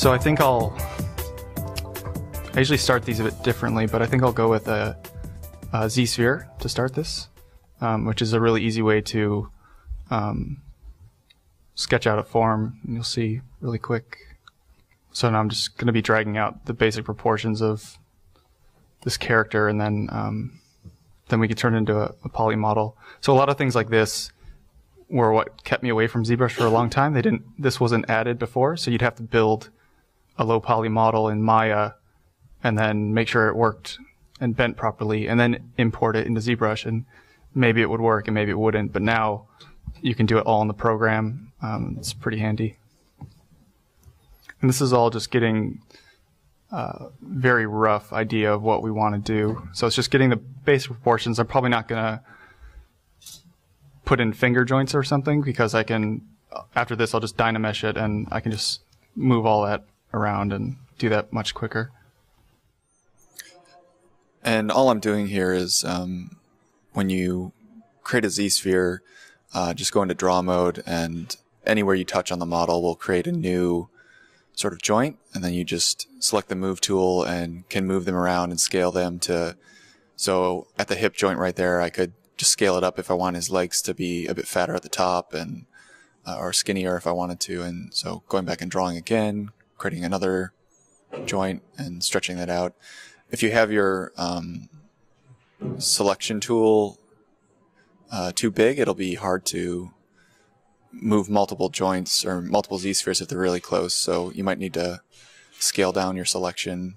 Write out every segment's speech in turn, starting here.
So I think I usually start these a bit differently, but I think I'll go with a Z-sphere to start this, which is a really easy way to sketch out a form, and you'll see really quick. So now I'm just going to be dragging out the basic proportions of this character, and then we can turn it into a poly model. So a lot of things like this were what kept me away from ZBrush for a long time. This wasn't added before, so you'd have to build a low poly model in Maya and then make sure it worked and bent properly, and then import it into ZBrush, and maybe it would work and maybe it wouldn't. But now you can do it all in the program. It's pretty handy. And this is all just getting a very rough idea of what we want to do. So it's just getting the basic proportions. I'm probably not going to put in finger joints or something, because I can, after this, I'll just Dynamesh it, and I can just move all that around and do that much quicker. And all I'm doing here is when you create a Z-sphere, just go into draw mode, and anywhere you touch on the model will create a new sort of joint, and then you just select the move tool and can move them around and scale them to, so at the hip joint right there, I could just scale it up if I want his legs to be a bit fatter at the top, and or skinnier if I wanted to. And so going back and drawing again, creating another joint and stretching that out. If you have your selection tool too big, it'll be hard to move multiple joints or multiple Z-spheres if they're really close. So you might need to scale down your selection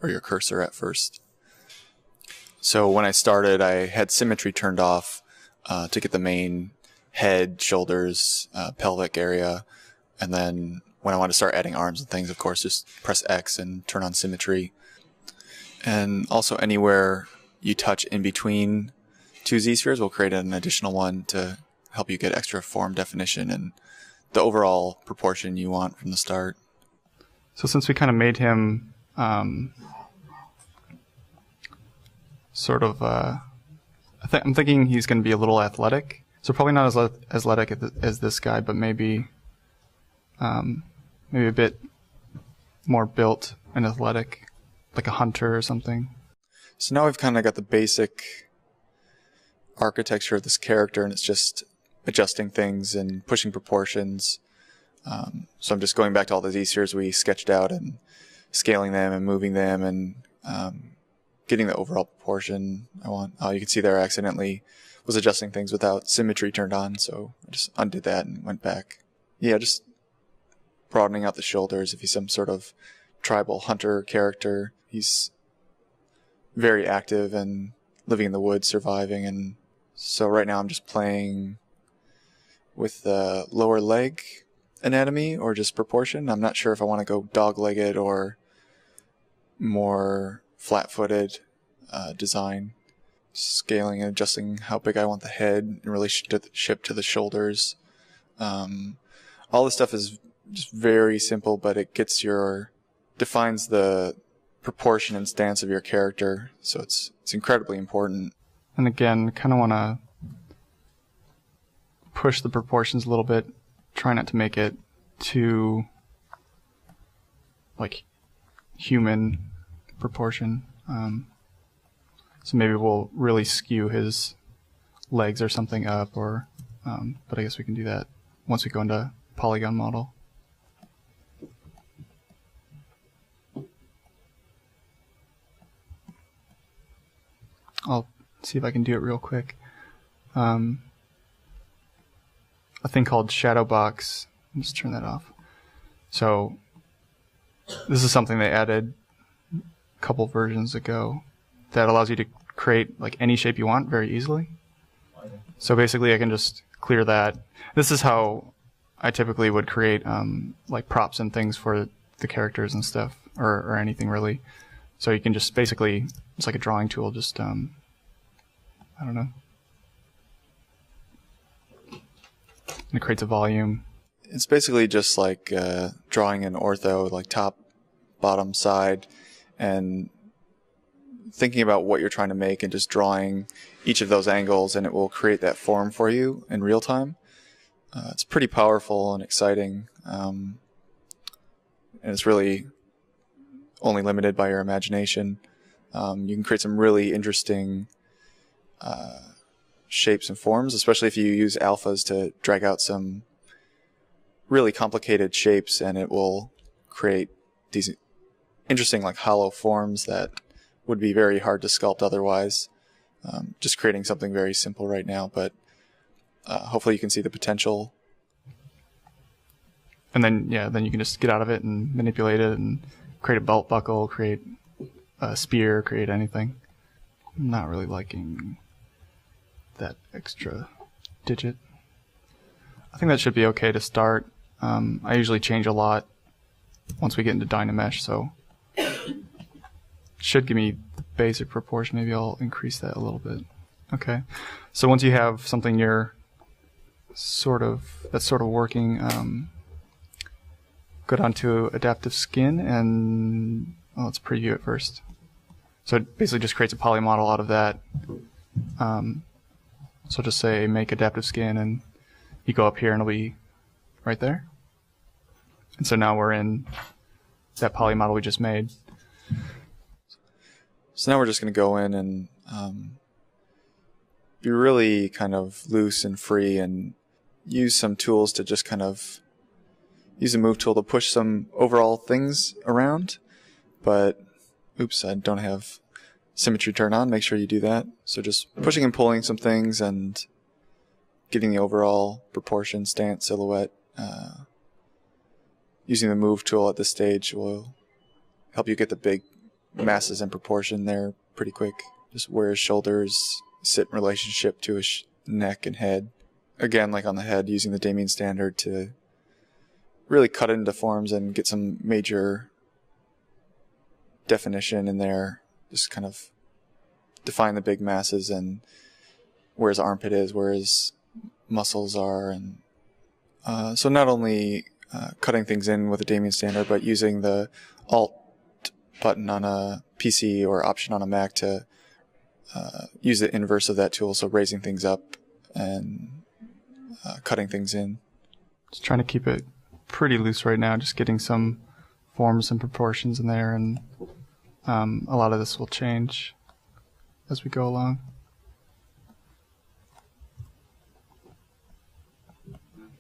or your cursor at first. So when I started, I had symmetry turned off to get the main head, shoulders, pelvic area. And then when I want to start adding arms and things, of course, just press X and turn on symmetry. And also anywhere you touch in between two Z-spheres, we'll create an additional one to help you get extra form definition and the overall proportion you want from the start. So since we kind of made him sort of, I'm thinking he's going to be a little athletic. So probably not as athletic as this guy, but maybe a bit more built and athletic, like a hunter or something. So now we've kind of got the basic architecture of this character, and it's just adjusting things and pushing proportions. So I'm just going back to all the Z-spheres we sketched out and scaling them and moving them and getting the overall proportion I want. You can see there I accidentally was adjusting things without symmetry turned on, so I just undid that and went back. Yeah, just broadening out the shoulders. If he's some sort of tribal hunter character, he's very active and living in the woods, surviving. And so right now I'm just playing with the lower leg anatomy or just proportion. I'm not sure if I want to go dog-legged or more flat-footed design. Scaling and adjusting how big I want the head in relationship to the shoulders. All this stuff is just very simple, but it defines the proportion and stance of your character, so it's incredibly important. And again, kind of want to push the proportions a little bit, try not to make it too like human proportion. So maybe we'll really skew his legs or something up, or but I guess we can do that once we go into polygon model. I'll see if I can do it real quick. A thing called Shadowbox. I'll just turn that off. So this is something they added a couple versions ago that allows you to create like any shape you want very easily. So basically I can just clear that. This is how I typically would create like props and things for the characters and stuff, or anything really. So you can just basically, it's like a drawing tool, just I don't know. And it creates a volume. It's basically just like drawing an ortho, like top, bottom, side, and thinking about what you're trying to make and just drawing each of those angles, and it will create that form for you in real time. It's pretty powerful and exciting. and it's really only limited by your imagination. You can create some really interesting shapes and forms, especially if you use alphas to drag out some really complicated shapes, and it will create these interesting like hollow forms that would be very hard to sculpt otherwise. Just creating something very simple right now, but hopefully you can see the potential. And then, yeah, then you can just get out of it and manipulate it and create a belt buckle, create a spear, create anything. I'm not really liking that extra digit. I think that should be okay to start. I usually change a lot once we get into Dynamesh, so should give me the basic proportion. Maybe I'll increase that a little bit. Okay, so once you have something you're that's sort of working, go down to adaptive skin, and let's preview it first. So it basically just creates a poly model out of that. So just say make adaptive skin, and you go up here and it'll be right there. And so now we're in that poly model we just made. So now we're just going to go in and be really kind of loose and free, and use some tools to just kind of use the move tool to push some overall things around. But oops, I don't have symmetry turned on. Make sure you do that. So just pushing and pulling some things and getting the overall proportion, stance, silhouette. Using the move tool at this stage will help you get the big masses in proportion there pretty quick. Just where his shoulders sit in relationship to his neck and head. Again, like on the head, using the Damien standard to really cut into forms and get some major definition in there. Just kind of define the big masses and where his armpit is, where his muscles are. And so not only cutting things in with the Damien standard, but using the Alt button on a PC or Option on a Mac to use the inverse of that tool, so raising things up and cutting things in. Just trying to keep it pretty loose right now, just getting some forms and proportions in there, and a lot of this will change as we go along.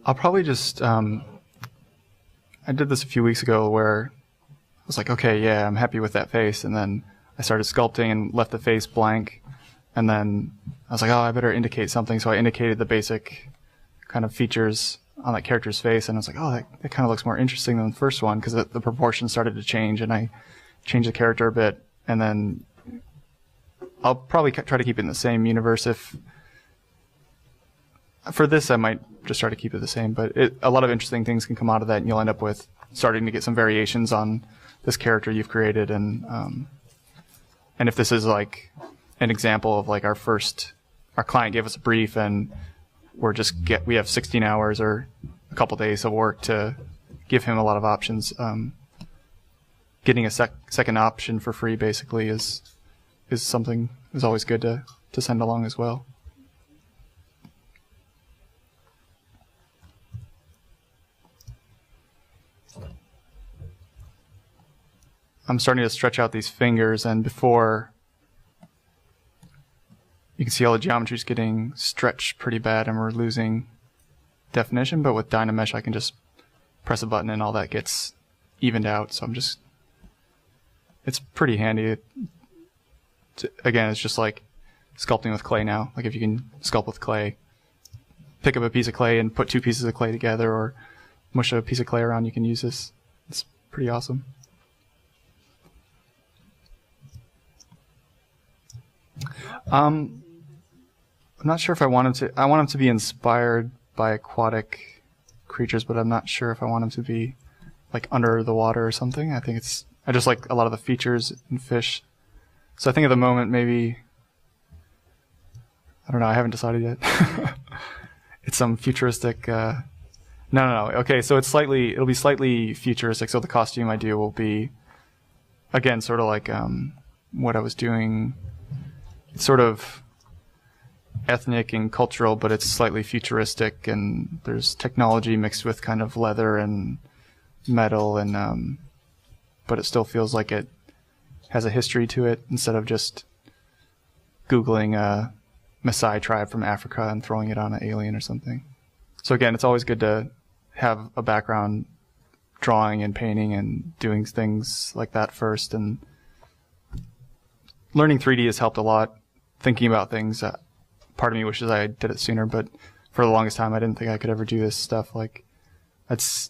I'll probably just, I did this a few weeks ago where I was like, okay, yeah, I'm happy with that face, and then I started sculpting and left the face blank, and then I was like, oh, I better indicate something, so I indicated the basic kind of features on that character's face, and I was like, oh, that kind of looks more interesting than the first one, because the proportions started to change, and I changed the character a bit, and then I'll probably try to keep it in the same universe. If for this, I might just try to keep it the same, but a lot of interesting things can come out of that, and you'll end up with starting to get some variations on this character you've created, and if this is like an example of like our client gave us a brief, and we have 16 hours or a couple days of work to give him a lot of options. Getting a second option for free basically is always good to send along as well. I'm starting to stretch out these fingers, and before you can see all the geometry is getting stretched pretty bad and we're losing definition, but with Dynamesh I can just press a button and all that gets evened out, so it's pretty handy. Again, it's just like sculpting with clay now. Like if you can sculpt with clay, pick up a piece of clay and put two pieces of clay together, or mush a piece of clay around, you can use this. It's pretty awesome. I'm not sure if I want him to be inspired by aquatic creatures, but I'm not sure if I want him to be like under the water or something. I just like a lot of the features in fish. So I think at the moment maybe, I don't know, I haven't decided yet. It's some futuristic, no. Okay, so it'll be slightly futuristic, so the costume I do will be, again, sort of like what I was doing. It's sort of ethnic and cultural, but it's slightly futuristic, and there's technology mixed with kind of leather and metal, and but it still feels like it has a history to it instead of just Googling a Maasai tribe from Africa and throwing it on an alien or something. So again, it's always good to have a background drawing and painting and doing things like that first. And learning 3D has helped a lot. Thinking about things, part of me wishes I did it sooner, but for the longest time I didn't think I could ever do this stuff. Like, that's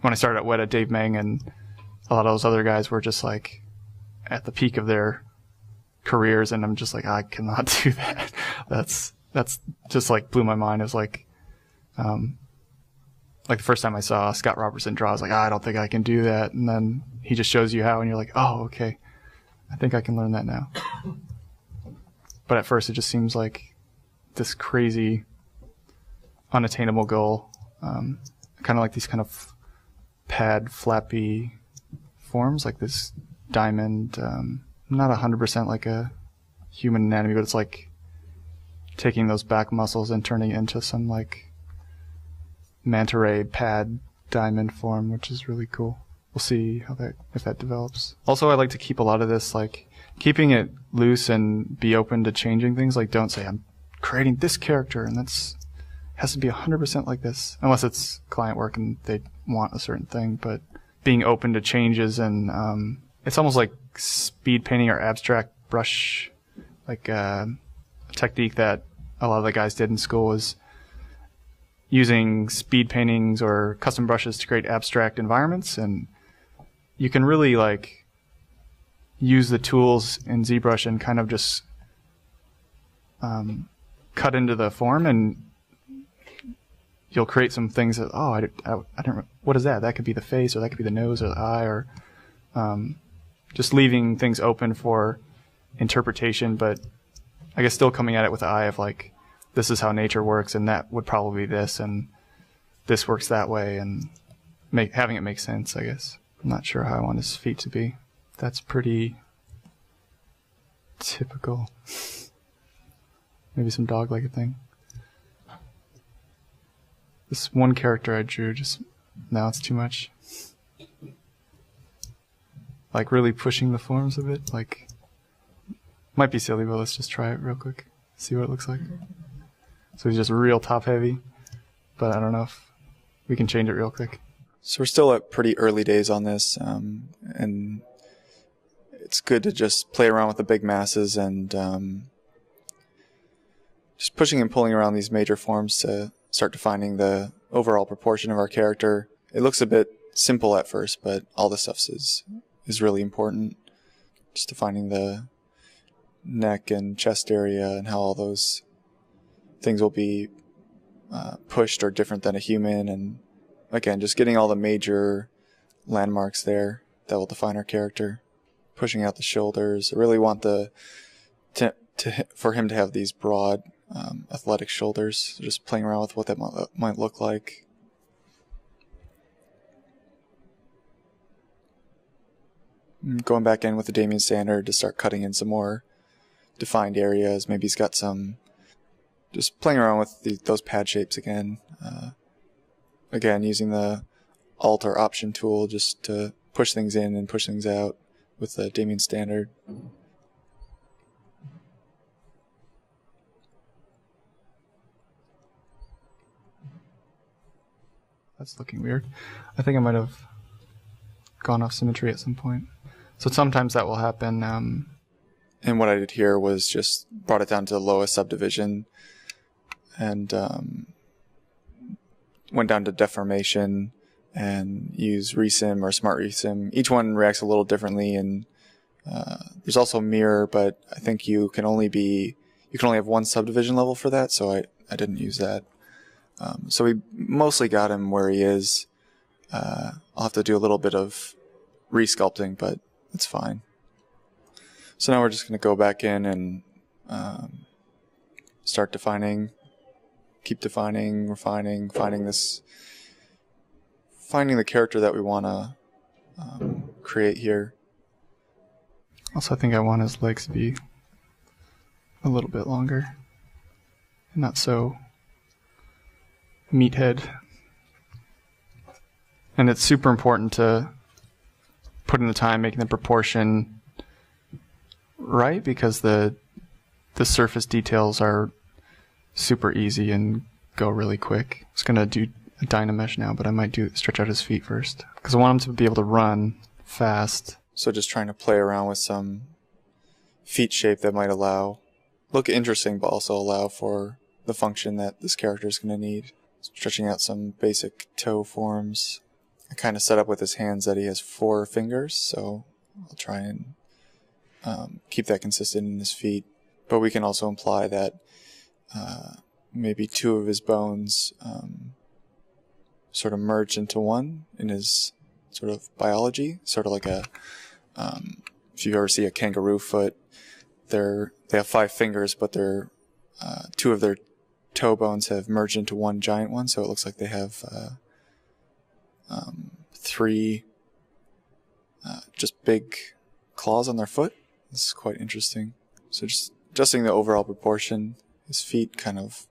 when I started at Weta, Dave Meng and a lot of those other guys were just like at the peak of their careers, and I'm just like, I cannot do that. That's just like blew my mind. It was like the first time I saw Scott Robertson draw, I was like, I don't think I can do that. And then he just shows you how, and you're like, oh, okay, I think I can learn that now. But at first, it just seems like this crazy, unattainable goal. Kind of like these kind of pad, flappy forms, like this diamond. Not 100% like a human anatomy, but it's like taking those back muscles and turning it into some like manta ray pad diamond form, which is really cool. We'll see how if that develops. Also, I like to keep a lot of this, like keeping it loose and be open to changing things. Like, don't say I'm creating this character and has to be 100% like this, unless it's client work and they want a certain thing. But being open to changes, and it's almost like speed painting or abstract brush, like a technique that a lot of the guys did in school was using speed paintings or custom brushes to create abstract environments. And you can really like use the tools in ZBrush and kind of just cut into the form, and you'll create some things that, oh, I don't, what is that? That could be the face, or that could be the nose or the eye, or just leaving things open for interpretation, but I guess still coming at it with the eye of like, this is how nature works, and that would probably be this, and this works that way, and having it make sense, I guess. I'm not sure how I want his feet to be. That's pretty typical. Maybe some dog-legged thing. This one character I drew, just now it's too much. Like really pushing the forms a bit. Like, might be silly, but let's just try it real quick. See what it looks like. So he's just real top heavy, but I don't know if we can change it real quick. So we're still at pretty early days on this, and it's good to just play around with the big masses and just pushing and pulling around these major forms to start defining the overall proportion of our character. It looks a bit simple at first, but all this stuff is really important. Just defining the neck and chest area and how all those things will be pushed or different than a human, and again, just getting all the major landmarks there that will define our character. Pushing out the shoulders. I really want for him to have these broad, athletic shoulders. So just playing around with what that might look like. Going back in with the Damien standard to start cutting in some more defined areas. Maybe he's got some. Just playing around with those pad shapes again. Again, using the Alt or Option tool just to push things in and push things out with the Damien standard. That's looking weird. I think I might have gone off symmetry at some point. So sometimes that will happen. And what I did here was just brought it down to the lowest subdivision and went down to deformation and use resim or smart resim. Each one reacts a little differently, and there's also mirror, but I think you can only have one subdivision level for that, so I didn't use that. So we mostly got him where he is. I'll have to do a little bit of resculpting, but it's fine. So now we're just going to go back in and start defining, keep defining, refining, finding the character that we want to create here. Also, I think I want his legs to be a little bit longer and not so meathead. And it's super important to putting the time, making the proportion right, because the surface details are super easy and go really quick. I was going to do a Dynamesh now, but I might stretch out his feet first, because I want him to be able to run fast. So just trying to play around with some feet shape that might look interesting, but also allow for the function that this character is going to need. Stretching out some basic toe forms. I kind of set up with his hands that he has 4 fingers, so I'll try and keep that consistent in his feet. But we can also imply that maybe 2 of his bones sort of merge into one in his sort of biology, sort of like if you ever see a kangaroo foot, they have 5 fingers, but 2 of their toe bones have merged into one giant one, so it looks like they have 3 just big claws on their foot. This is quite interesting. So just adjusting the overall proportion, his feet kind of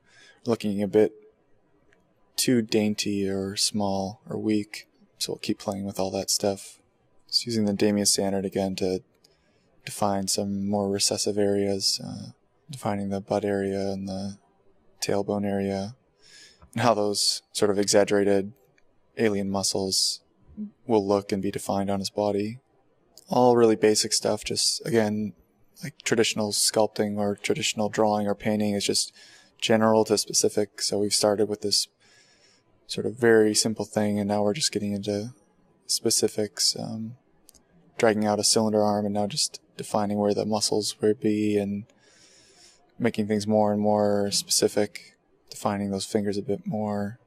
looking a bit too dainty or small or weak, so we'll keep playing with all that stuff. Just using the Damier standard again to define some more recessive areas, defining the butt area and the tailbone area, and how those sort of exaggerated alien muscles will look and be defined on his body. All really basic stuff, just again, like traditional sculpting or traditional drawing or painting is just general to specific. So we've started with this sort of very simple thing, and now we're just getting into specifics, dragging out a cylinder arm and now just defining where the muscles would be and making things more and more specific, defining those fingers a bit more.